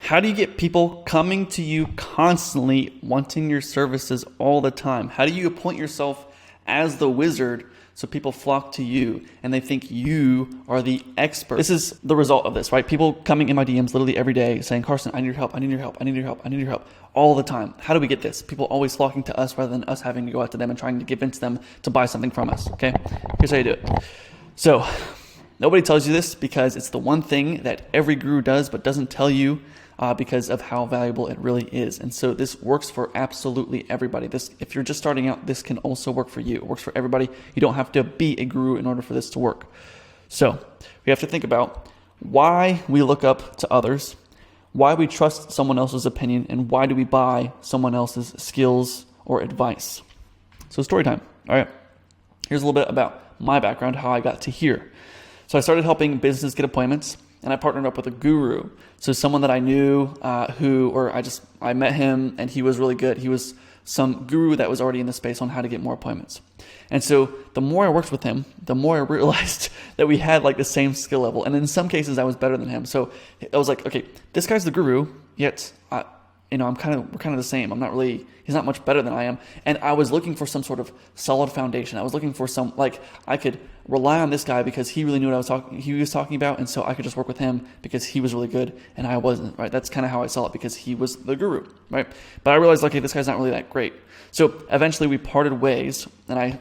how do you get people coming to you constantly, wanting your services all the time? How do you appoint yourself as the wizard so people flock to you and they think you are the expert? This is the result of this, right? People coming in my DMs literally every day saying, Carson, I need your help, I need your help, I need your help, I need your help, all the time. How do we get this? People always flocking to us rather than us having to go out to them and trying to convince them to buy something from us, okay? Here's how you do it. So nobody tells you this because it's the one thing that every guru does but doesn't tell you because of how valuable it really is. And so this works for absolutely everybody. This, if you're just starting out, this can also work for you. It works for everybody. You don't have to be a guru in order for this to work. So we have to think about why we look up to others, why we trust someone else's opinion, and why do we buy someone else's skills or advice. So story time. All right. Here's a little bit about my background, how I got to here. So I started helping businesses get appointments, and I partnered up with a guru. So someone that I knew I met him and he was really good. He was some guru that was already in the space on how to get more appointments. And so the more I worked with him, the more I realized that we had like the same skill level. And in some cases I was better than him. So I was like, okay, this guy's the guru, yet we're kind of the same. He's not much better than I am. And I was looking for some sort of solid foundation. I was looking for some, like, I could rely on this guy because he really knew what he was talking about. And so I could just work with him because he was really good and I wasn't, right? That's kind of how I saw it because he was the guru, right? But I realized, okay, this guy's not really that great. So eventually we parted ways and I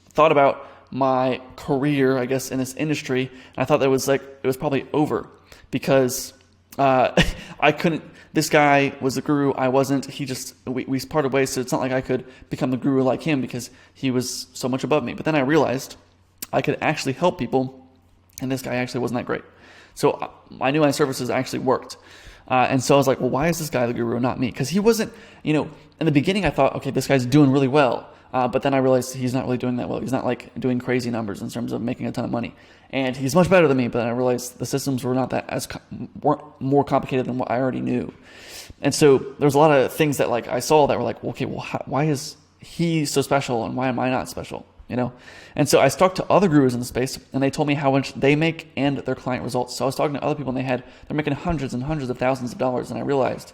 thought about my career, I guess, in this industry. And I thought that it was probably over because I couldn't. This guy was the guru. I wasn't. We parted ways, so it's not like I could become the guru like him because he was so much above me. But then I realized I could actually help people, and this guy actually wasn't that great. So I knew my services actually worked. And so I was like, well, why is this guy the guru, not me? Because he wasn't, in the beginning I thought, okay, this guy's doing really well. But then I realized he's not really doing that well. He's not like doing crazy numbers in terms of making a ton of money. And he's much better than me, but then I realized the systems were not weren't more complicated than what I already knew. And so there's a lot of things that like I saw that were like, okay, well, why is he so special and why am I not special? And so I talked to other gurus in the space and they told me how much they make and their client results. So I was talking to other people and they're making hundreds and hundreds of thousands of dollars. And I realized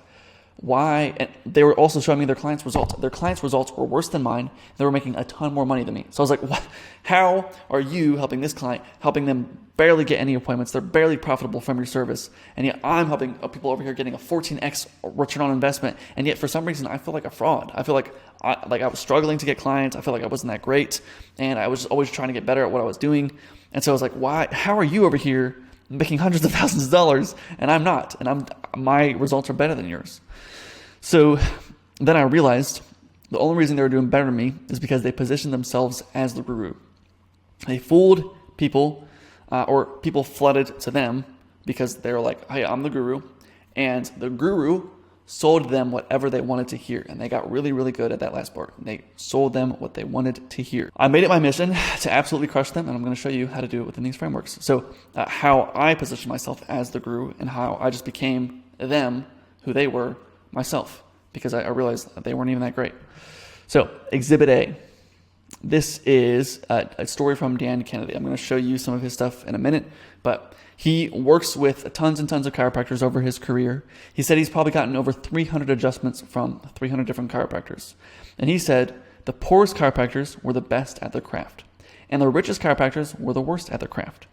why, and they were also showing me their clients' results. Their clients' results were worse than mine. They were making a ton more money than me. So I was like, what? How are you helping this client, helping them barely get any appointments? They're barely profitable from your service. And yet I'm helping people over here getting a 14x return on investment. And yet for some reason, I feel like a fraud. I feel like I was struggling to get clients. I feel like I wasn't that great. And I was just always trying to get better at what I was doing. And so I was like, why? How are you over here making hundreds of thousands of dollars and I'm not? And my results are better than yours. So then I realized the only reason they were doing better than me is because they positioned themselves as the guru. They fooled people, or people flooded to them because they were like, hey, I'm the guru. And the guru sold them whatever they wanted to hear. And they got really, really good at that last part. They sold them what they wanted to hear. I made it my mission to absolutely crush them. And I'm going to show you how to do it within these frameworks. So how I position myself as the guru and how I just became them, who they were, myself, because I realized that they weren't even that great. So Exhibit A. This is a story from Dan Kennedy. I'm going to show you some of his stuff in a minute, but he works with tons and tons of chiropractors over his career. He said he's probably gotten over 300 adjustments from 300 different chiropractors. And he said the poorest chiropractors were the best at their craft, and the richest chiropractors were the worst at their craft.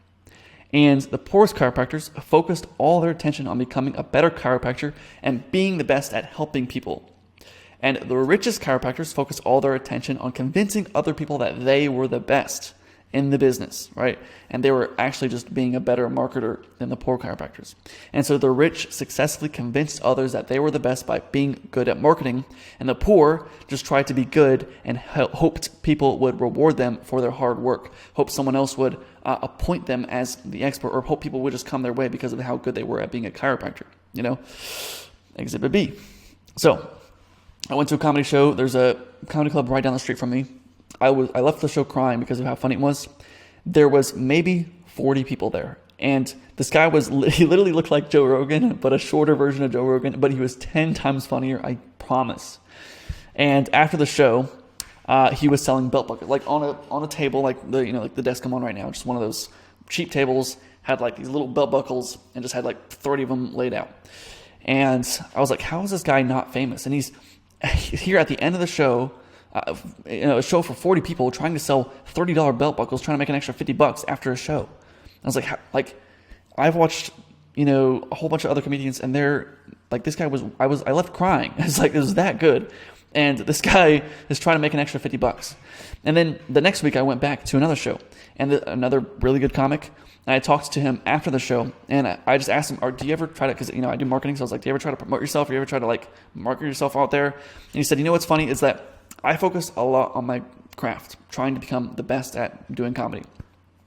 And the poorest chiropractors focused all their attention on becoming a better chiropractor and being the best at helping people. And the richest chiropractors focused all their attention on convincing other people that they were the best in the business, right? And they were actually just being a better marketer than the poor chiropractors. And so the rich successfully convinced others that they were the best by being good at marketing, and the poor just tried to be good and hoped people would reward them for their hard work, hoped someone else would appoint them as the expert, or hope people would just come their way because of how good they were at being a chiropractor, Exhibit B. So I went to a comedy show. There's a comedy club right down the street from me. I left the show crying because of how funny it was. There was maybe 40 people there. And this guy he literally looked like Joe Rogan, but a shorter version of Joe Rogan, but he was 10 times funnier, I promise. And after the show, he was selling belt buckles, like on a table, like the desk I'm on right now, just one of those cheap tables, had like these little belt buckles and just had like 30 of them laid out. And I was like, how is this guy not famous? And he's here at the end of the show, a show for 40 people, trying to sell $30 belt buckles, trying to make an extra $50 after a show. I was like, I've watched, a whole bunch of other comedians, and they're like, this guy I left crying. It's like, it was that good. And this guy is trying to make an extra $50. And then the next week I went back to another show, and another really good comic. And I talked to him after the show, and I just asked him, do you ever try to, because, I do marketing, so I was like, do you ever try to promote yourself? Or you ever try to, market yourself out there? And he said, what's funny is that I focus a lot on my craft, trying to become the best at doing comedy.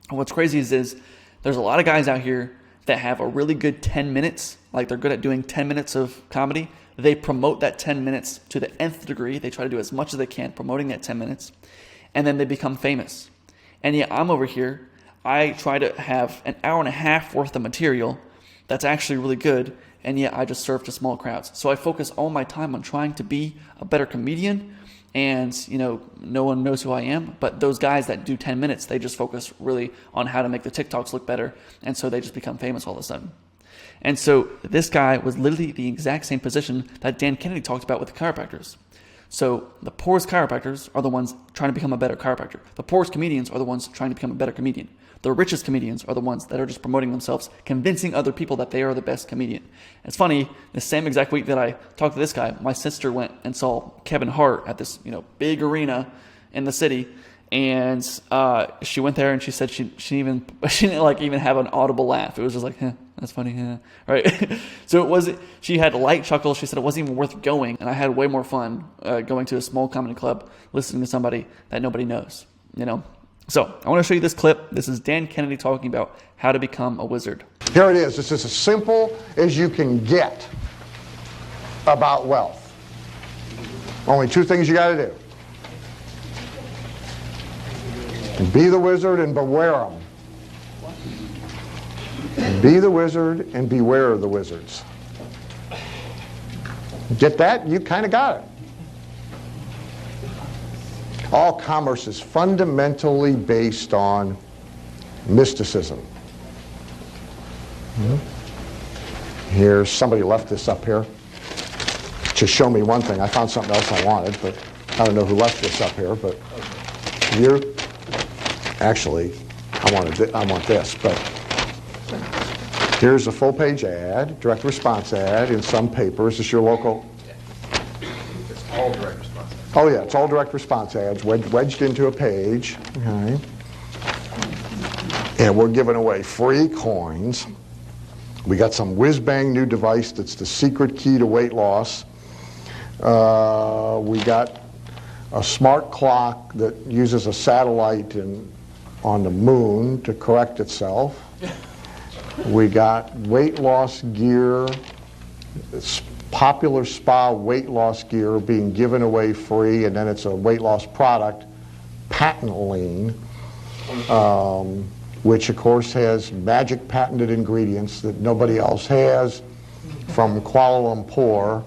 And what's crazy is there's a lot of guys out here that have a really good 10 minutes, like they're good at doing 10 minutes of comedy. They promote that 10 minutes to the nth degree. They try to do as much as they can promoting that 10 minutes, and then they become famous. And yet I'm over here, I try to have an hour and a half worth of material that's actually really good, and yet I just serve to small crowds. So I focus all my time on trying to be a better comedian, and no one knows who I am, but those guys that do 10 minutes, they just focus really on how to make the TikToks look better, and so they just become famous all of a sudden. And so this guy was literally the exact same position that Dan Kennedy talked about with the chiropractors. So the poorest chiropractors are the ones trying to become a better chiropractor. The poorest comedians are the ones trying to become a better comedian. The richest comedians are the ones that are just promoting themselves, convincing other people that they are the best comedian. It's funny, the same exact week that I talked to this guy, my sister went and saw Kevin Hart at this big arena in the city. And she went there and she said she didn't even have an audible laugh. It was just like, that's funny, right? So she had a light chuckle. She said it wasn't even worth going. And I had way more fun going to a small comedy club, listening to somebody that nobody knows, So I want to show you this clip. This is Dan Kennedy talking about how to become a wizard. Here it is. It's as simple as you can get about wealth. Only two things you got to do. Be the wizard and beware them. Be the wizard and beware of the wizards. Get that? You kind of got it. All commerce is fundamentally based on mysticism. Here's somebody left this up here to show me one thing. I found something else I wanted, but I don't know who left this up here. But actually, I want this. But here's a full-page ad, direct response ad in some paper. Is this your local? It's all direct response. Oh yeah, it's all direct response ads wedged into a page. Okay. And we're giving away free coins. We got some whiz-bang new device that's the secret key to weight loss. We got a smart clock that uses a satellite on the moon to correct itself. We got weight loss gear. It's popular spa weight loss gear being given away free, and then it's a weight loss product, patent lean, which of course has magic patented ingredients that nobody else has from Kuala Lumpur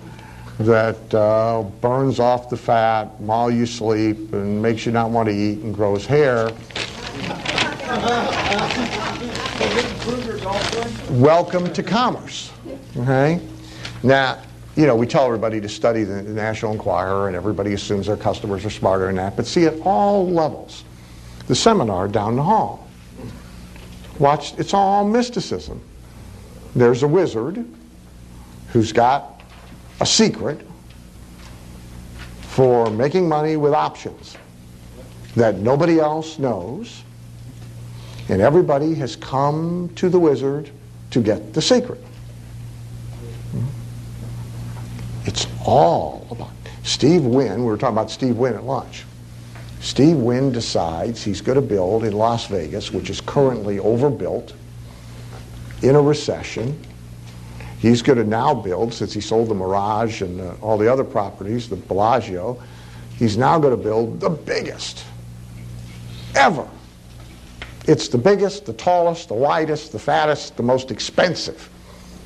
that burns off the fat while you sleep and makes you not want to eat and grows hair. Welcome to commerce. Okay? Now, we tell everybody to study the National Enquirer, and everybody assumes their customers are smarter than that. But see, at all levels, the seminar down the hall. Watch, it's all mysticism. There's a wizard who's got a secret for making money with options that nobody else knows, and everybody has come to the wizard to get the secret. It's all about Steve Wynn. We were talking about Steve Wynn at lunch. Steve Wynn decides he's going to build in Las Vegas, which is currently overbuilt, in a recession. He's going to now build, since he sold the Mirage and all the other properties, the Bellagio, he's now going to build the biggest ever. It's the biggest, the tallest, the widest, the fattest, the most expensive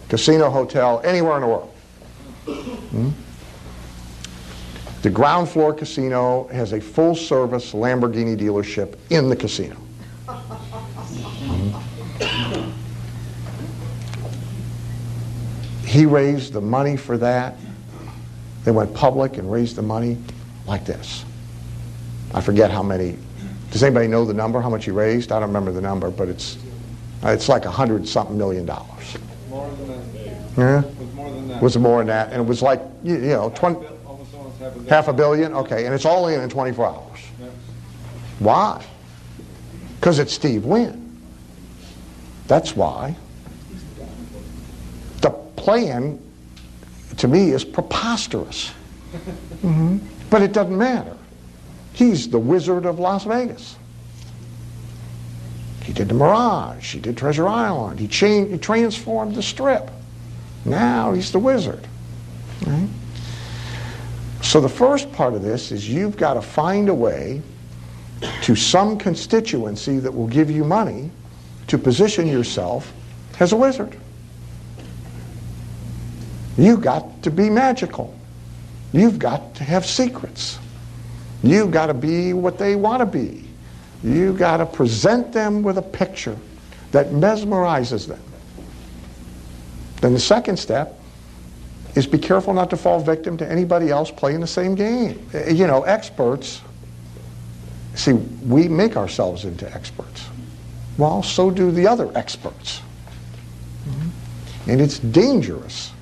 casino hotel anywhere in the world. The ground floor casino has a full-service Lamborghini dealership in the casino. He raised the money for that. They went public and raised the money like this. I forget how many. Does anybody know the number, how much he raised? I don't remember the number, but it's like $100-something million. More than that. Yeah? It was more than that. Was it more than that? And it was like, 20, Almost half a billion? Okay, and it's all in 24 hours. Yes. Why? Because it's Steve Wynn. That's why. The plan, to me, is preposterous. But it doesn't matter. He's the Wizard of Las Vegas. He did the Mirage. He did Treasure Island. He transformed the Strip. Now he's the Wizard. Right? So the first part of this is you've got to find a way to some constituency that will give you money to position yourself as a wizard. You've got to be magical. You've got to have secrets. You've got to be what they want to be. You've got to present them with a picture that mesmerizes them. Then the second step is be careful not to fall victim to anybody else playing the same game. You know, experts, see, we make ourselves into experts. Well, so do the other experts. And it's dangerous.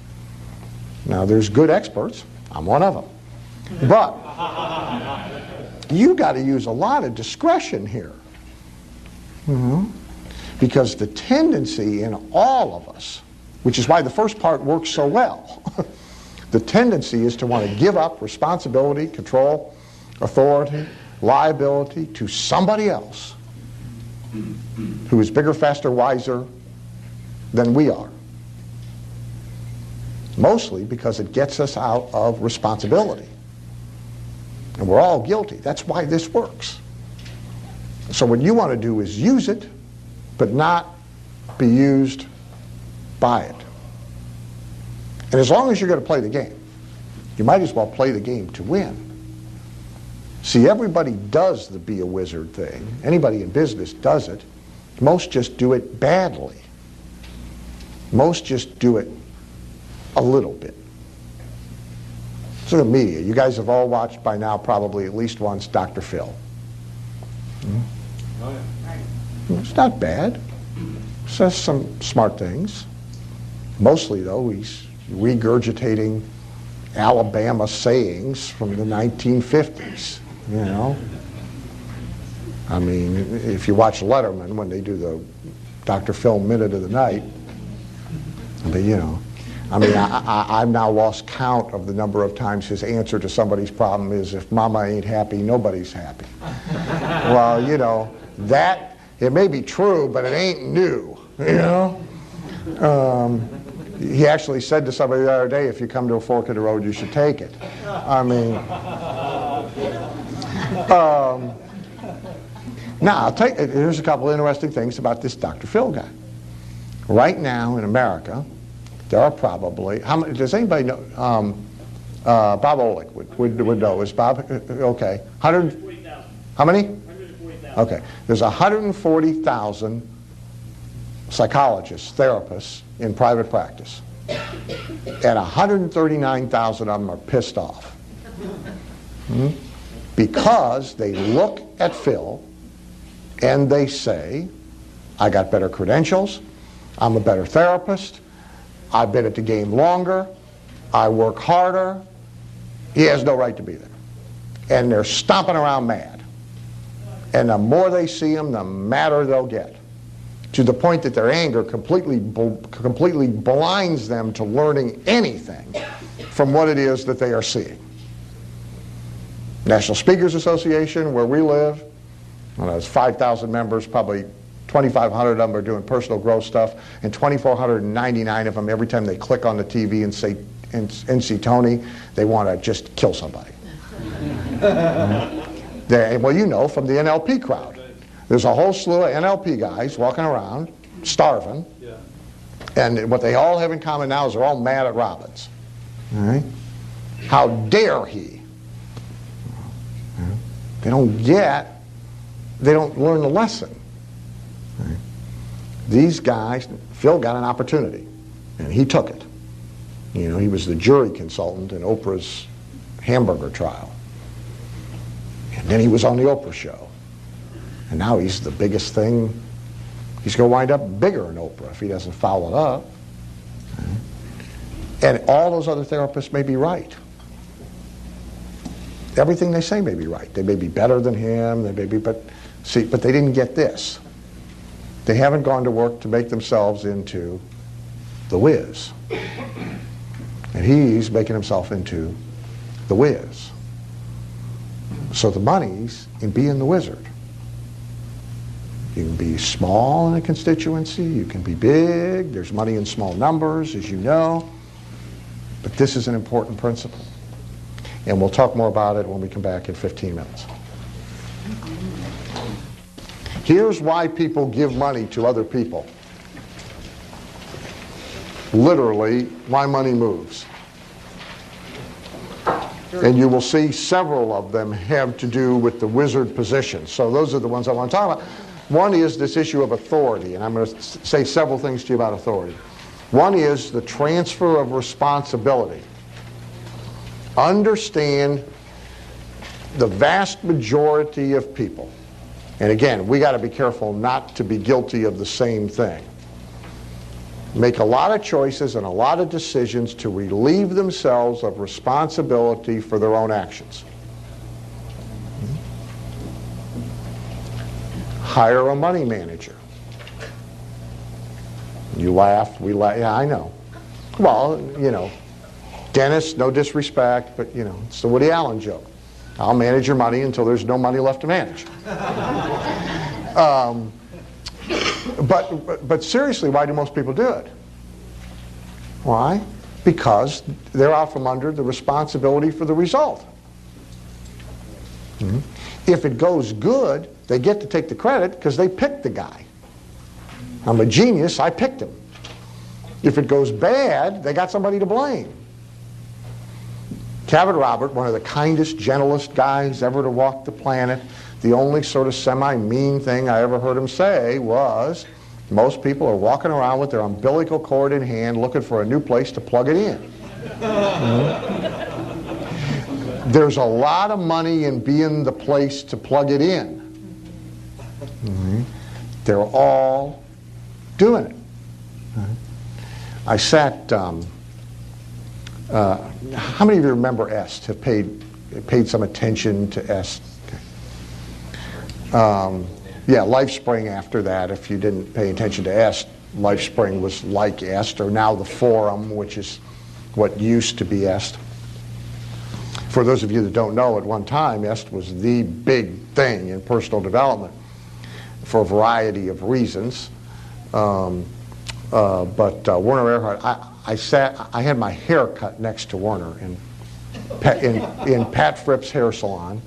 Now, there's good experts. I'm one of them. But you got to use a lot of discretion here. Because the tendency in all of us, which is why the first part works so well, the tendency is to want to give up responsibility, control, authority, liability to somebody else who is bigger, faster, wiser than we are. Mostly because it gets us out of responsibility. And we're all guilty. That's why this works. So what you want to do is use it, but not be used by it. And as long as you're going to play the game, you might as well play the game to win. See, everybody does the be a wizard thing. Anybody in business does it. Most just do it badly. Most just do it a little bit. So the media, you guys have all watched by now probably at least once Dr. Phil. It's not bad. Says some smart things. Mostly, though, he's regurgitating Alabama sayings from the 1950s, you know. I mean, if you watch Letterman when they do the Dr. Phil Minute of the Night, but you know, I mean, I've now lost count of the number of times his answer to somebody's problem is, if mama ain't happy, nobody's happy. Well, you know, that, it may be true, but it ain't new, you know. He actually said to somebody the other day, if you come to a fork in the road, you should take it. I mean, now, I'll tell you, here's a couple interesting things about this Dr. Phil guy. Right now in America, there are probably, how many, does anybody know, Bob Olick would know. Is Bob, okay. 140,000. How many? 140,000. Okay. There's 140,000 psychologists, therapists in private practice. And 139,000 of them are pissed off. Because they look at Phil and they say, I got better credentials, I'm a better therapist, I've been at the game longer, I work harder, he has no right to be there. And they're stomping around mad. And the more they see him, the madder they'll get. To the point that their anger completely blinds them to learning anything from what it is that they are seeing. National Speakers Association, where we live, there's 5,000 members, probably 2,500 of them are doing personal growth stuff, and 2,499 of them, every time they click on the TV and say and see Tony, they want to just kill somebody. Well, you know, from the NLP crowd. There's a whole slew of NLP guys walking around, starving, and what they all have in common now is they're all mad at Robbins. All right? How dare he? They don't learn the lesson. Right? These guys, Phil got an opportunity, and he took it. You know, he was the jury consultant in Oprah's hamburger trial. And then he was on the Oprah show. And now he's the biggest thing. He's going to wind up bigger than Oprah if he doesn't follow it up. And all those other therapists may be right. Everything they say may be right. They may be better than him, they may be, but they didn't get this. They haven't gone to work to make themselves into the whiz. And he's making himself into the whiz. So the money's in being the wizard. You can be small in a constituency, you can be big, there's money in small numbers, as you know. But this is an important principle. And we'll talk more about it when we come back in 15 minutes. Here's why people give money to other people. Literally, why money moves. And you will see several of them have to do with the wizard position. So those are the ones I want to talk about. One is this issue of authority, and I'm going to say several things to you about authority. One is the transfer of responsibility. Understand the vast majority of people, and again, we got to be careful not to be guilty of the same thing, make a lot of choices and a lot of decisions to relieve themselves of responsibility for their own actions. Hire a money manager. You laugh, we laugh, yeah, I know. Well, you know, Dennis, no disrespect, but you know, it's the Woody Allen joke. I'll manage your money until there's no money left to manage. But seriously, why do most people do it? Why? Because they're out from under the responsibility for the result. If it goes good, they get to take the credit because they picked the guy. I'm a genius, I picked him. If it goes bad, they got somebody to blame. Cabot Robert, one of the kindest, gentlest guys ever to walk the planet, the only sort of semi-mean thing I ever heard him say was, most people are walking around with their umbilical cord in hand looking for a new place to plug it in. There's a lot of money in being the place to plug it in. They're all doing it. I sat, how many of you remember EST, have paid some attention to EST? Okay. Yeah, LifeSpring after that, if you didn't pay attention to EST, LifeSpring was like EST, or now the Forum, which is what used to be EST. For those of you that don't know, at one time, EST was the big thing in personal development for a variety of reasons. But Werner Erhard, I had my hair cut next to Werner in Pat Fripp's hair salon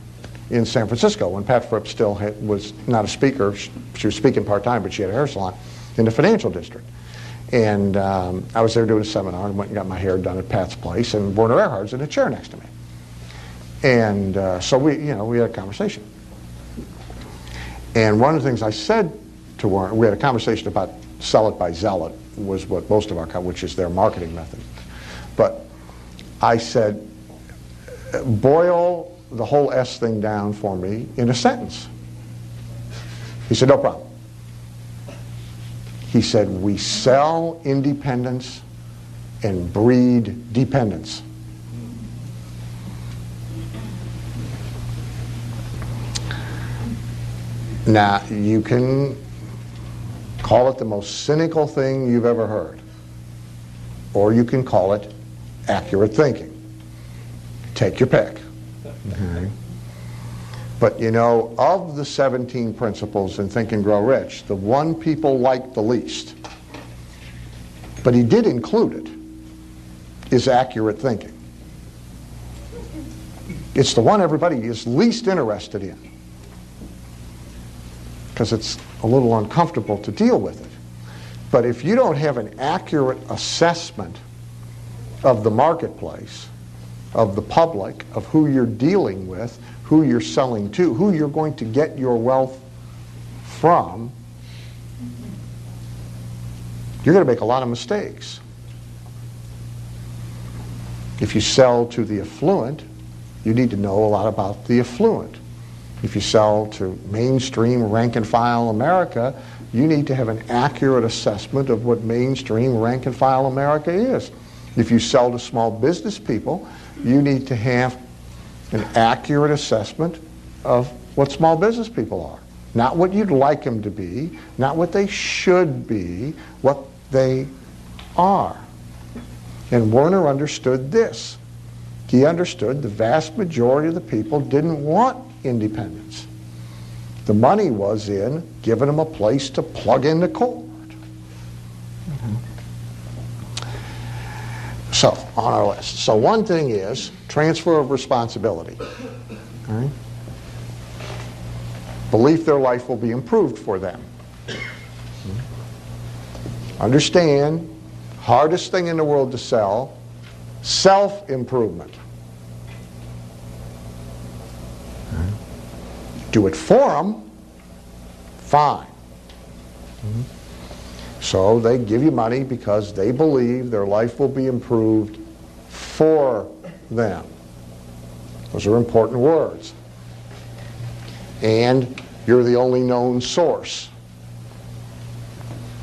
in San Francisco when Pat Fripp still was not a speaker. She was speaking part-time, but she had a hair salon in the financial district. And I was there doing a seminar and went and got my hair done at Pat's place, and Werner Erhard's in a chair next to me. And so we had a conversation. And one of the things I said to Werner, we had a conversation about sell it by zealot, was what most of our, which is their marketing method. But I said, boil the whole S thing down for me in a sentence. He said, no problem. He said, we sell independence and breed dependence. Now, you can call it the most cynical thing you've ever heard, or you can call it accurate thinking. Take your pick. Okay. But you know, of the 17 principles in Think and Grow Rich, the one people like the least, but he did include it, is accurate thinking. It's the one everybody is least interested in, because it's a little uncomfortable to deal with it. But if you don't have an accurate assessment of the marketplace, of the public, of who you're dealing with, who you're selling to, who you're going to get your wealth from, you're going to make a lot of mistakes. If you sell to the affluent, you need to know a lot about the affluent. If you sell to mainstream rank and file America, you need to have an accurate assessment of what mainstream rank and file America is. If you sell to small business people, you need to have an accurate assessment of what small business people are. Not what you'd like them to be, not what they should be, what they are. And Werner understood this. He understood the vast majority of the people didn't want independence. The money was in giving them a place to plug in the cord. So, on our list. So one thing is transfer of responsibility. All right? Belief their life will be improved for them. Understand, hardest thing in the world to sell, self-improvement. Do it for them, fine. So they give you money because they believe their life will be improved for them. Those are important words. And you're the only known source.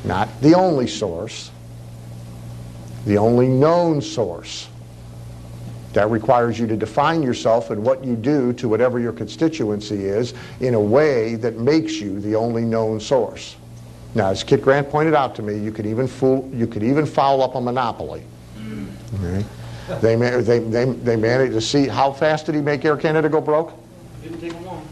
Not the only source, the only known source. That requires you to define yourself and what you do to whatever your constituency is in a way that makes you the only known source. Now, as Kit Grant pointed out to me, you could even foul up a monopoly. Okay? They managed to see how fast did he make Air Canada go broke? Didn't take them long.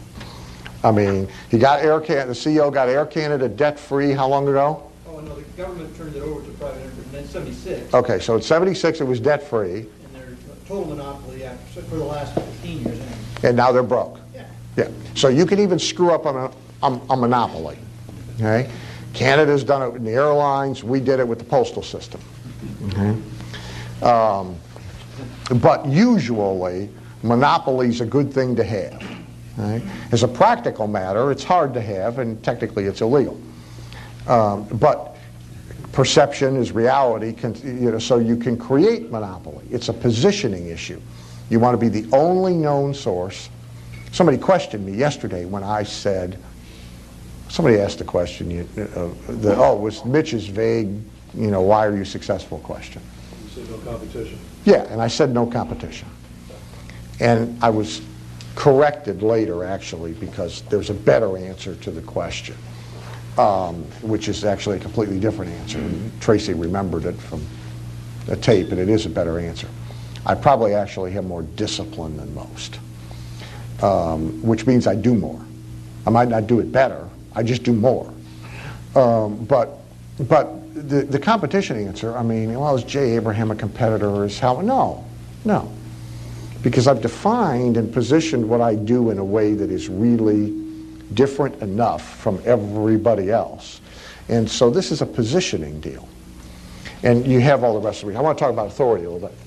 I mean, he got Air Canada. The CEO got Air Canada debt-free. How long ago? Oh no, the government turned it over to private enterprise in 1976. Okay, so in '76 it was debt-free. And they're total monopoly for the last 15 years. Anyway. And now they're broke. Yeah. Yeah. So you can even screw up on a monopoly. Okay? Canada's done it in the airlines. We did it with the postal system. Okay? But usually, monopoly's a good thing to have. Okay? As a practical matter, it's hard to have, and technically it's illegal. But perception is reality, so you can create monopoly. It's a positioning issue. You want to be the only known source. Somebody questioned me yesterday when I said, somebody asked a question, it was Mitch's vague, why are you successful question. You said no competition. Yeah, and I said no competition. And I was corrected later, actually, because there's a better answer to the question, which is actually a completely different answer. And Tracy remembered it from a tape, and it is a better answer. I probably actually have more discipline than most, which means I do more. I might not do it better, I just do more. But the competition answer, is Jay Abraham a competitor? No. Because I've defined and positioned what I do in a way that is really different enough from everybody else. And so this is a positioning deal. And you have all the rest of it. I want to talk about authority a little bit.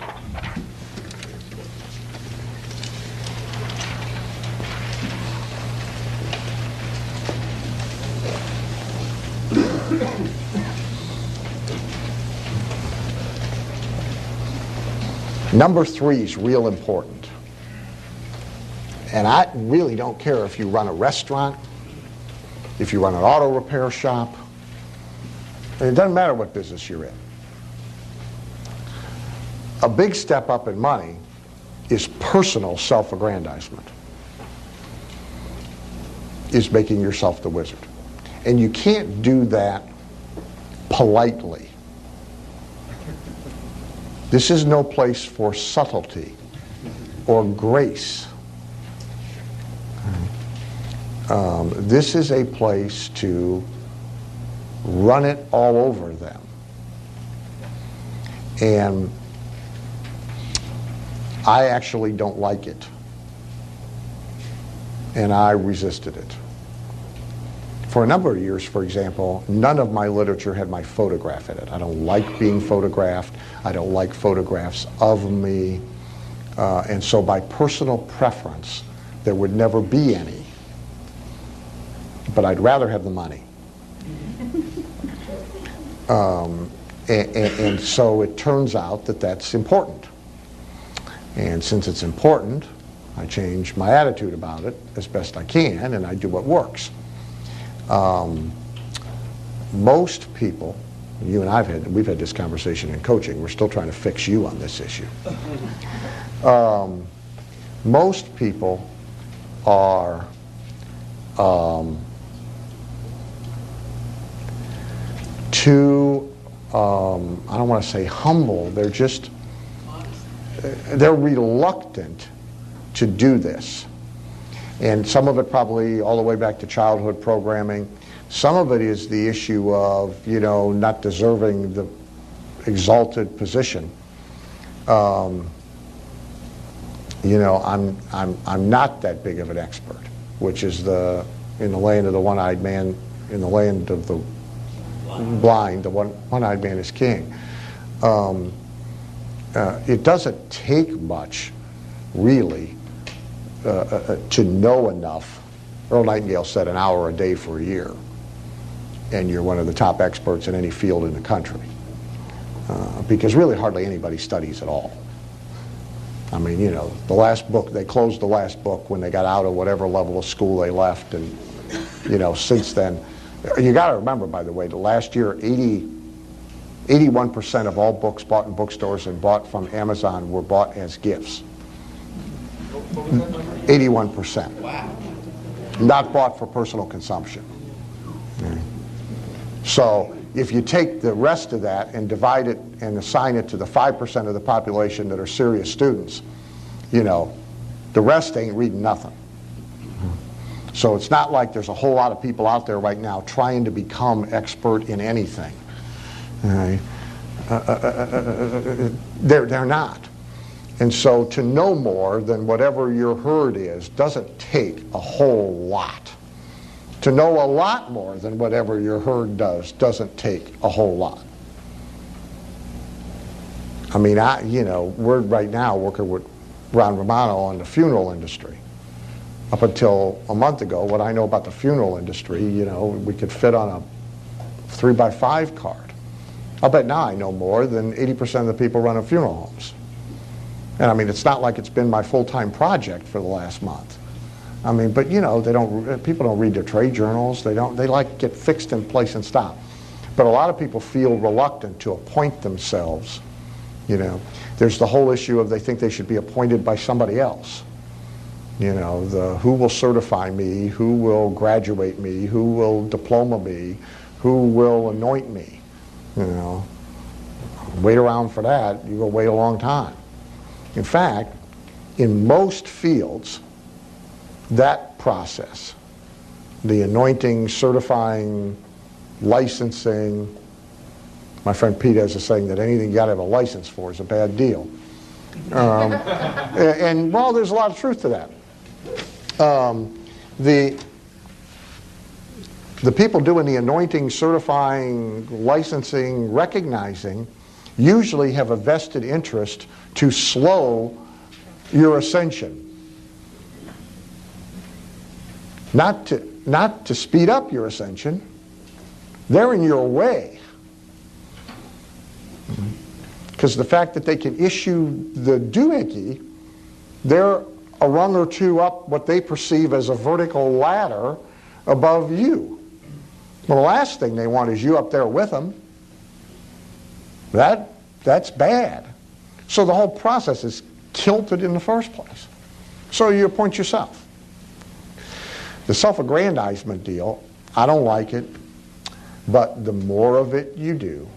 Number 3 is real important. And I really don't care if you run a restaurant, if you run an auto repair shop. It doesn't matter what business you're in. A big step up in money is personal self-aggrandizement, is making yourself the wizard. And you can't do that politely. This is no place for subtlety or grace. This is a place to run it all over them. And I actually don't like it. And I resisted it. For a number of years, for example, none of my literature had my photograph in it. I don't like being photographed. I don't like photographs of me. And so by personal preference, there would never be any. But I'd rather have the money. And so it turns out that that's important. And since it's important, I change my attitude about it as best I can, and I do what works. Most people, you and we've had this conversation in coaching. We're still trying to fix you on this issue. Most people are too, I don't want to say humble, they're reluctant to do this. And some of it probably all the way back to childhood programming. Some of it is the issue of, not deserving the exalted position. I'm not that big of an expert, which is in the land of the one-eyed man, in the land of the blind, the one-eyed man is king. It doesn't take much, really, to know enough. Earl Nightingale said an hour a day for a year, and you're one of the top experts in any field in the country. Because really hardly anybody studies at all. I mean, the last book, they closed the last book when they got out of whatever level of school they left, and, since then, you got to remember, by the way, the last year, 81% of all books bought in bookstores and bought from Amazon were bought as gifts. 81%. Wow. Not bought for personal consumption. So if you take the rest of that and divide it and assign it to the 5% of the population that are serious students, the rest ain't reading nothing. So it's not like there's a whole lot of people out there right now trying to become expert in anything. They're not. And so to know more than whatever your herd is doesn't take a whole lot. To know a lot more than whatever your herd does doesn't take a whole lot. I mean, we're right now working with Ron Romano on the funeral industry. Up until a month ago, what I know about the funeral industry, we could fit on a 3x5 card. I'll bet now I know more than 80% of the people running funeral homes. And I mean, it's not like it's been my full-time project for the last month. I mean, but people don't read their trade journals. They like get fixed in place and stop. But a lot of people feel reluctant to appoint themselves. There's the whole issue of they think they should be appointed by somebody else. Who will certify me, who will graduate me, who will diploma me, who will anoint me. Wait around for that, you're going to wait a long time. In fact, in most fields, that process, the anointing, certifying, licensing, my friend Pete has a saying that anything you got to have a license for is a bad deal. And well, there's a lot of truth to that. The people doing the anointing, certifying, licensing, recognizing usually have a vested interest to slow your ascension. Not to speed up your ascension. They're in your way. Because the fact that they can issue the doohickey, they're a rung or two up what they perceive as a vertical ladder above you. Well, the last thing they want is you up there with them. That's bad. So the whole process is kilted in the first place. So you appoint yourself. The self-aggrandizement deal, I don't like it, but the more of it you do,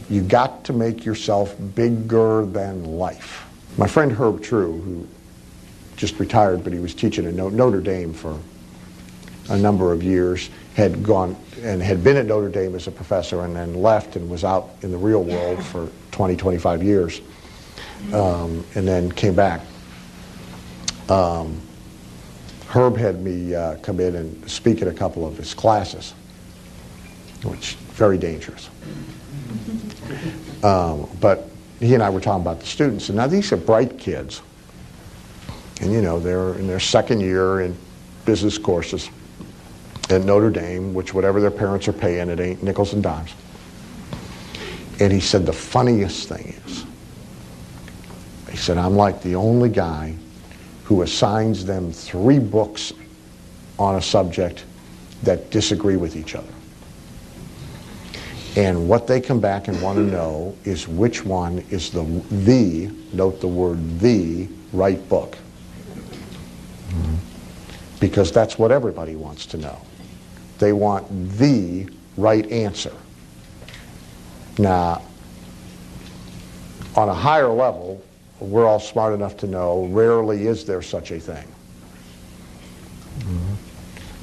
you got to make yourself bigger than life. My friend Herb True, who just retired, but he was teaching at Notre Dame for a number of years, had gone and had been at Notre Dame as a professor and then left and was out in the real world for 20, 25 years, and then came back. Herb had me come in and speak at a couple of his classes, which is very dangerous. But he and I were talking about the students, and now these are bright kids, and they're in their second year in business courses at Notre Dame, which whatever their parents are paying, it ain't nickels and dimes. And he said the funniest thing is, He said, I'm like the only guy who assigns them 3 books on a subject that disagree with each other. And what they come back and want to know is which one is the, note the word the, right book. Because that's what everybody wants to know. They want the right answer. Now, on a higher level, we're all smart enough to know rarely is there such a thing.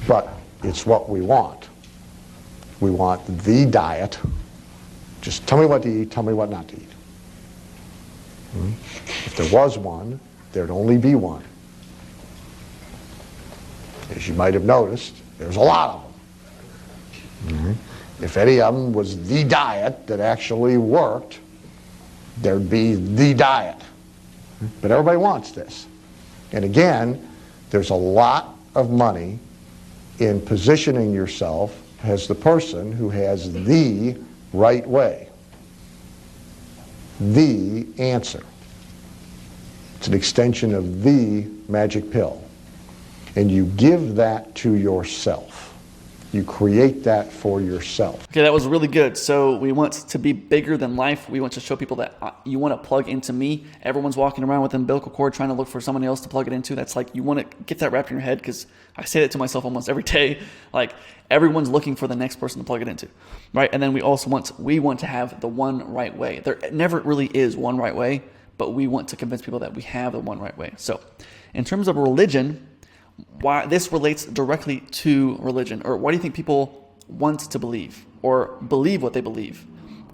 But it's what we want. We want the diet. Just tell me what to eat, tell me what not to eat. If there was one, there'd only be one. As you might have noticed, there's a lot of them. If any of them was the diet that actually worked, there'd be the diet. But everybody wants this. And again, there's a lot of money in positioning yourself as the person who has the right way, the answer. It's an extension of the magic pill. And you give that to yourself. You create that for yourself. Okay, that was really good. So we want to be bigger than life. We want to show people that you want to plug into me. Everyone's walking around with an umbilical cord trying to look for someone else to plug it into. That's like, you want to get that wrapped in your head, because I say that to myself almost every day. Like, everyone's looking for the next person to plug it into, right? And then we also want to have the one right way. There never really is one right way, but we want to convince people that we have the one right way. So in terms of religion, why this relates directly to religion, or why do you think people want to believe or believe what they believe?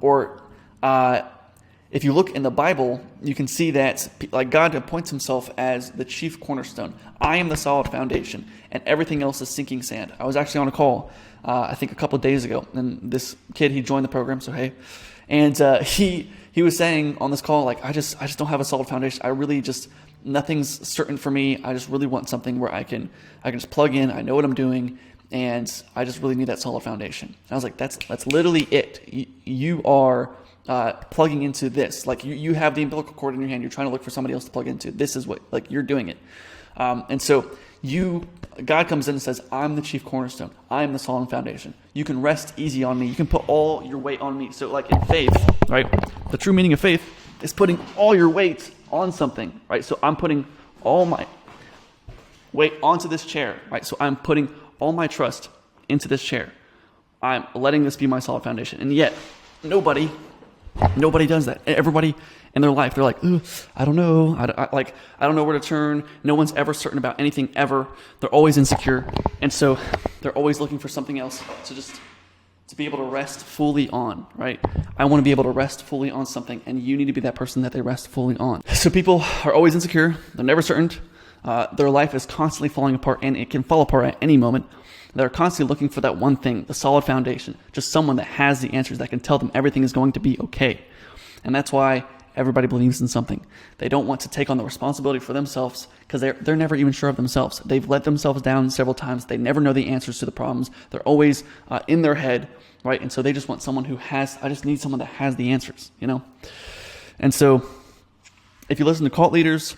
Or if you look in the Bible, you can see that like God appoints himself as the chief cornerstone. I am the solid foundation, and everything else is sinking sand. I was actually on a call, I think a couple of days ago, and this kid, he joined the program, so hey, and he was saying on this call, like, I just don't have a solid foundation. I really just, nothing's certain for me. I just really want something where I can just plug in. I know what I'm doing, and I just really need that solid foundation. And I was like, that's literally it. You are plugging into this. Like, you have the umbilical cord in your hand. You're trying to look for somebody else to plug into. This is what, like, you're doing it. And so God comes in and says, I'm the chief cornerstone. I'm the solid foundation. You can rest easy on me. You can put all your weight on me. So like in faith, right? The true meaning of faith is putting all your weight on something, right? So I'm putting all my weight onto this chair, right? So I'm putting all my trust into this chair. I'm letting this be my solid foundation. And yet, nobody does that. Everybody in their life, they're like, I don't know. I don't know where to turn. No one's ever certain about anything ever. They're always insecure. And so they're always looking for something else to be able to rest fully on, right? I want to be able to rest fully on something, and you need to be that person that they rest fully on. So people are always insecure. They're never certain. Their life is constantly falling apart, and it can fall apart at any moment. They're constantly looking for that one thing, the solid foundation, just someone that has the answers, that can tell them everything is going to be okay. And that's why everybody believes in something. They don't want to take on the responsibility for themselves, because they're never even sure of themselves. They've let themselves down several times. They never know the answers to the problems. They're always in their head, right? And so they just want someone who has, I just need someone that has the answers, you know? And so if you listen to cult leaders,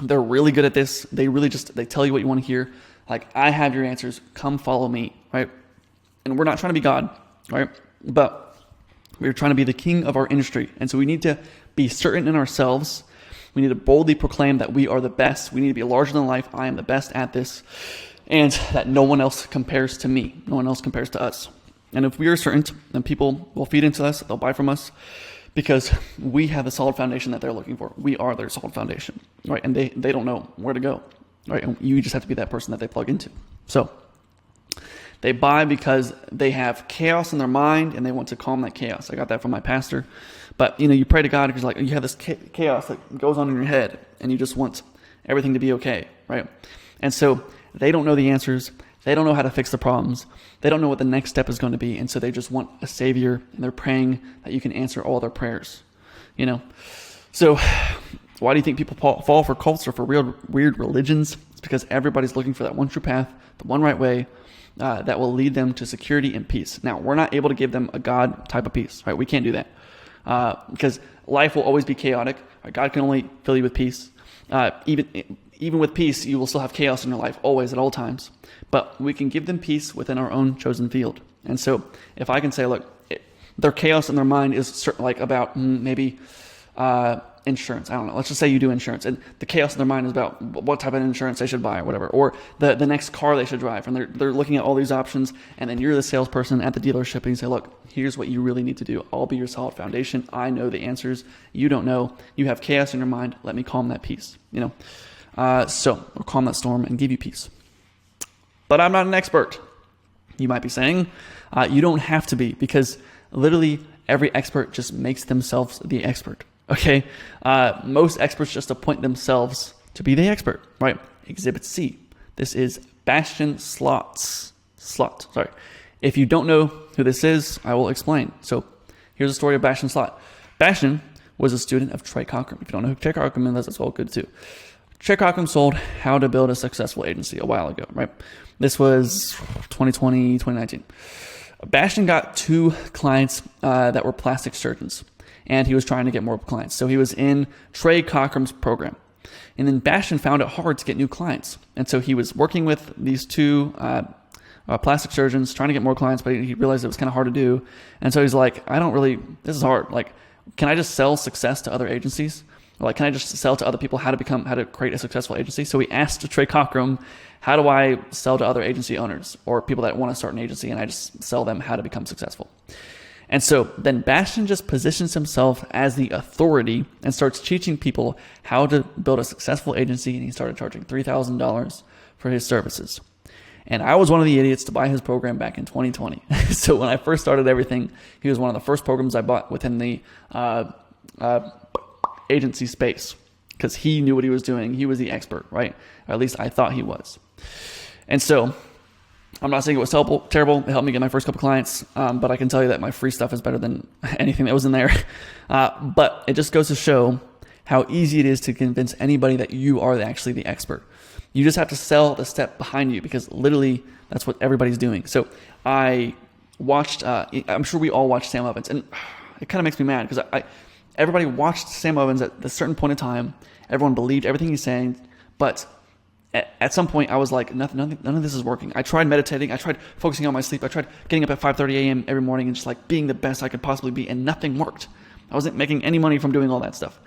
they're really good at this. They tell you what you want to hear. Like, I have your answers. Come follow me, right? And we're not trying to be God, right? But we're trying to be the king of our industry. And so we need to be certain in ourselves. We need to boldly proclaim that we are the best. We need to be larger than life. I am the best at this. And that no one else compares to me. No one else compares to us. And if we are certain, then people will feed into us. They'll buy from us, because we have the solid foundation that they're looking for. We are their solid foundation, right? And they don't know where to go, right? And you just have to be that person that they plug into. So they buy because they have chaos in their mind, and they want to calm that chaos. I got that from my pastor. But, you pray to God because, like, you have this chaos that goes on in your head, and you just want everything to be okay, right? And so they don't know the answers. They don't know how to fix the problems. They don't know what the next step is going to be. And so they just want a savior, and they're praying that you can answer all their prayers, So why do you think people fall for cults or for weird religions? It's because everybody's looking for that one true path, the one right way, that will lead them to security and peace. Now, we're not able to give them a God type of peace, right? We can't do that. Because life will always be chaotic. God can only fill you with peace. Even with peace, you will still have chaos in your life, always, at all times. But we can give them peace within our own chosen field. And so if I can say, look, their chaos in their mind is like about maybe insurance. I don't know. Let's just say you do insurance, and the chaos in their mind is about what type of insurance they should buy or whatever, or the next car they should drive. And they're looking at all these options, and then you're the salesperson at the dealership, and you say, look, here's what you really need to do. I'll be your solid foundation. I know the answers. You don't know. You have chaos in your mind. Let me calm that peace. So I'll calm that storm and give you peace. But I'm not an expert. You might be saying, you don't have to be, because literally every expert just makes themselves the expert. Okay. Most experts just appoint themselves to be the expert, right? Exhibit C. This is Bastian Slot. Sorry. If you don't know who this is, I will explain. So here's the story of Bastian Slot. Bastian was a student of Trey Cochran. If you don't know who Trey Cochran is, that's all good too. Trey Cochran sold How to Build a Successful Agency a while ago, right? This was 2020, 2019. Bastian got 2 clients that were plastic surgeons, and he was trying to get more clients. So he was in Trey Cochran's program. And then Bastian found it hard to get new clients. And so he was working with these 2 plastic surgeons, trying to get more clients, but he realized it was kind of hard to do. And so he's like, this is hard. Like, can I just sell success to other agencies? Or like, can I just sell to other people how to create a successful agency? So he asked Trey Cochran, how do I sell to other agency owners or people that want to start an agency, and I just sell them how to become successful? And so then Bastian just positions himself as the authority and starts teaching people how to build a successful agency, and he started charging $3,000 for his services. And I was one of the idiots to buy his program back in 2020. So when I first started everything, he was one of the first programs I bought within the agency space, because he knew what he was doing. He was the expert, right? Or at least I thought he was. And so I'm not saying it was terrible. It helped me get my first couple clients, but I can tell you that my free stuff is better than anything that was in there. But it just goes to show how easy it is to convince anybody that you are actually the expert. You just have to sell the step behind you, because literally that's what everybody's doing. So I watched, I'm sure we all watched Sam Ovens, and it kind of makes me mad, because everybody watched Sam Ovens at a certain point in time. Everyone believed everything he's saying, but at some point I was like, none of this is working. I tried meditating. I tried focusing on my sleep. I tried getting up at 5:30 a.m. every morning and just like being the best I could possibly be, and nothing worked. I wasn't making any money from doing all that stuff.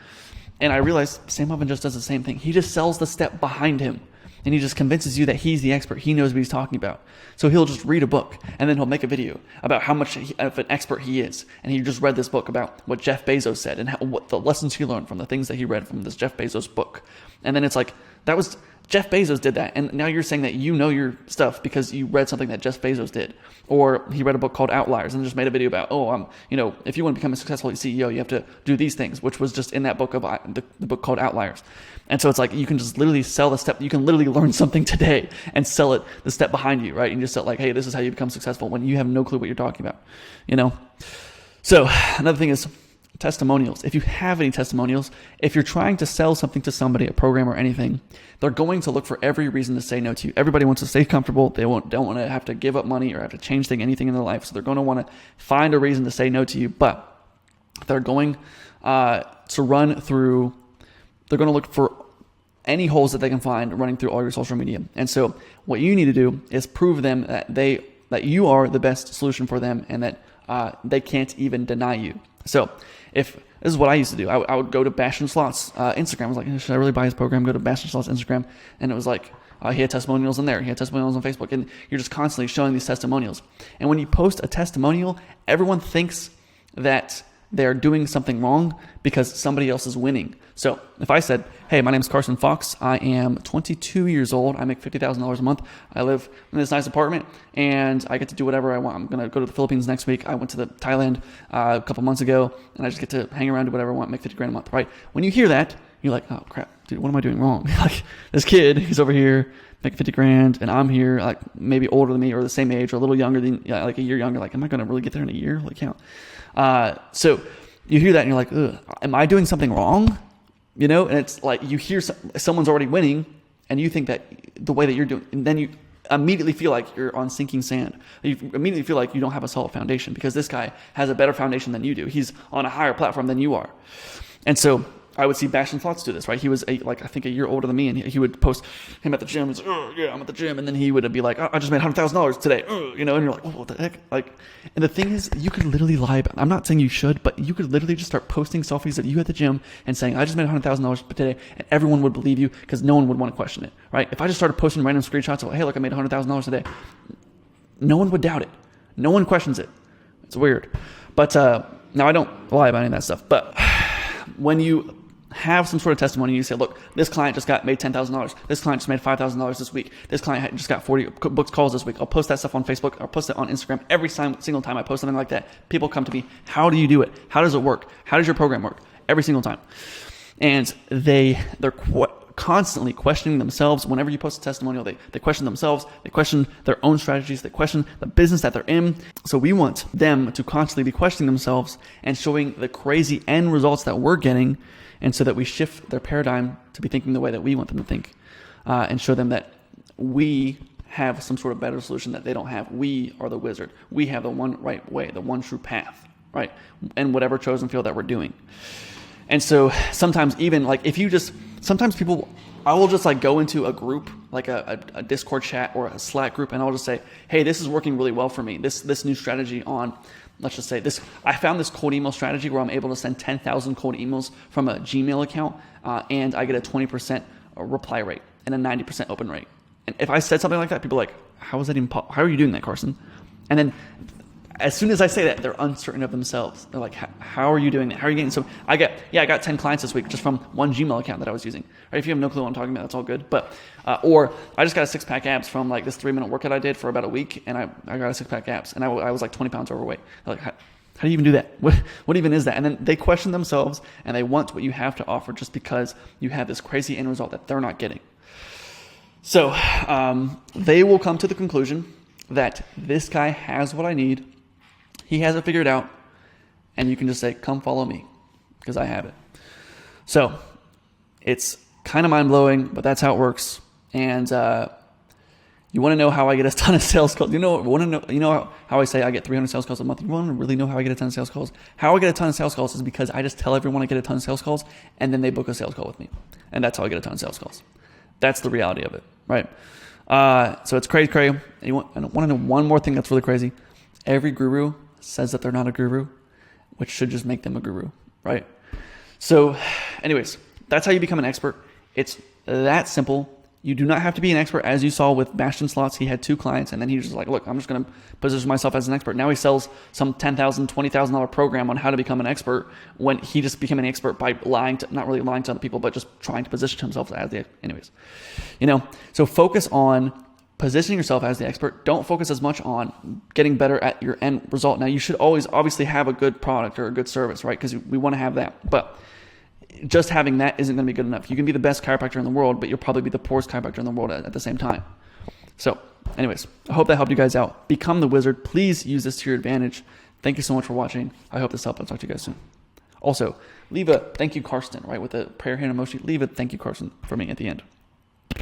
And I realized Sam Ovens just does the same thing. He just sells the step behind him, and he just convinces you that he's the expert. He knows what he's talking about. So he'll just read a book, and then he'll make a video about how much of an expert he is. And he just read this book about what Jeff Bezos said and what the lessons he learned from the things that he read from this Jeff Bezos book. And then it's like, that was Jeff Bezos did that, and now you're saying that you know your stuff because you read something that Jeff Bezos did. Or he read a book called Outliers and just made a video about, if you want to become a successful CEO, you have to do these things, which was just in that book of the book called Outliers. And so it's like, you can just literally sell the step. You can literally learn something today and sell it the step behind you, right? And just sell like, hey, this is how you become successful, when you have no clue what you're talking about, So another thing is testimonials. If you have any testimonials, if you're trying to sell something to somebody, a program or anything, they're going to look for every reason to say no to you. Everybody wants to stay comfortable. They don't want to have to give up money or have to change anything in their life. So they're going to want to find a reason to say no to you, but they're going to look for any holes that they can find running through all your social media. And so what you need to do is prove them that you are the best solution for them, and that they can't even deny you. So if this is what I used to do, I would go to Bastian Slot's Instagram. I was like, should I really buy his program? Go to Bastian Slot's Instagram. And it was like, he had testimonials in there. He had testimonials on Facebook. And you're just constantly showing these testimonials. And when you post a testimonial, everyone thinks that they're doing something wrong because somebody else is winning. So if I said, hey, my name is Carson Fox. I am 22 years old. I make $50,000 a month. I live in this nice apartment, and I get to do whatever I want. I'm going to go to the Philippines next week. I went to Thailand a couple months ago, and I just get to hang around, do whatever I want, make $50,000 a month, right? When you hear that, you're like, oh, crap, dude, what am I doing wrong? Like, this kid, he's over here making $50,000, and I'm here, like, maybe older than me or the same age or a little younger than, like a year younger. Like, am I going to really get there in a year? Like, yeah. So you hear that, and you're like, ugh, am I doing something wrong? And it's like, you hear someone's already winning, and you think that the way that you're doing, and then immediately feel like you're on sinking sand. You immediately feel like you don't have a solid foundation because this guy has a better foundation than you do. He's on a higher platform than you are. And so I would see Bastion Flotz do this, right? He was I think a year older than me, and he would post him at the gym. He's like, oh, yeah, I'm at the gym. And then he would be like, oh, I just made $100,000 today. And you're like, oh, what the heck? Like, and the thing is, you could literally lie about, I'm not saying you should, but you could literally just start posting selfies of you at the gym and saying, I just made $100,000 today, and everyone would believe you because no one would want to question it, right? If I just started posting random screenshots of, hey, look, I made $100,000 today, no one would doubt it. No one questions it. It's weird. But now I don't lie about any of that stuff, but when you have some sort of testimony, you say, look, this client just made $10,000. This client just made $5,000 this week. This client just got 40 booked calls this week. I'll post that stuff on Facebook. I'll post it on Instagram. Every single time I post something like that, people come to me. How do you do it? How does it work? How does your program work? Every single time. And they're constantly questioning themselves. Whenever you post a testimonial, they question themselves. They question their own strategies. They question the business that they're in. So we want them to constantly be questioning themselves and showing the crazy end results that we're getting, and so that we shift their paradigm to be thinking the way that we want them to think, and show them that we have some sort of better solution that they don't have. We are the wizard. We have the one right way, the one true path, right? And whatever chosen field that we're doing. And so sometimes even like sometimes people, I will just like go into a group, like a Discord chat or a Slack group, and I'll just say, hey, this is working really well for me. This new strategy on, let's just say this, I found this cold email strategy where I'm able to send 10,000 cold emails from a Gmail account, and I get a 20% reply rate and a 90% open rate. And if I said something like that, people are like, how is that even how are you doing that, Carson? And then as soon as I say that, they're uncertain of themselves. They're like, how are you doing that? How are you getting? So I got 10 clients this week just from one Gmail account that I was using. Right? If you have no clue what I'm talking about, that's all good. But, or I just got a 6-pack abs from like this 3-minute workout I did for about a week, and I got a 6-pack abs, and I was like 20 pounds overweight. They're like, how do you even do that? What even is that? And then they question themselves, and they want what you have to offer just because you have this crazy end result that they're not getting. So they will come to the conclusion that this guy has what I need. He has it figured out, and you can just say, come follow me, because I have it. So it's kind of mind-blowing, but that's how it works. And you want to know how I get a ton of sales calls. You know how I say I get 300 sales calls a month? You want to really know how I get a ton of sales calls? How I get a ton of sales calls is because I just tell everyone I get a ton of sales calls, and then they book a sales call with me. And that's how I get a ton of sales calls. That's the reality of it, right? So it's crazy. And I want to know one more thing that's really crazy. Every guru says that they're not a guru, which should just make them a guru, right? So anyways, that's how you become an expert. It's that simple. You do not have to be an expert. As you saw with Bastion Slots, he had 2 clients, and then he was just like, look, I'm just going to position myself as an expert. Now he sells some $10,000, $20,000 program on how to become an expert, when he just became an expert by not really lying to other people, but just trying to position himself as the, anyways. So focus on positioning yourself as the expert. Don't focus as much on getting better at your end result. Now, you should always obviously have a good product or a good service, right? Because we want to have that. But just having that isn't going to be good enough. You can be the best chiropractor in the world, but you'll probably be the poorest chiropractor in the world at the same time. So anyways, I hope that helped you guys out. Become the wizard. Please use this to your advantage. Thank you so much for watching. I hope this helped. I'll talk to you guys soon. Also, leave a thank you, Carson, right? With the prayer hand emoji. Leave a thank you, Carson, for me at the end.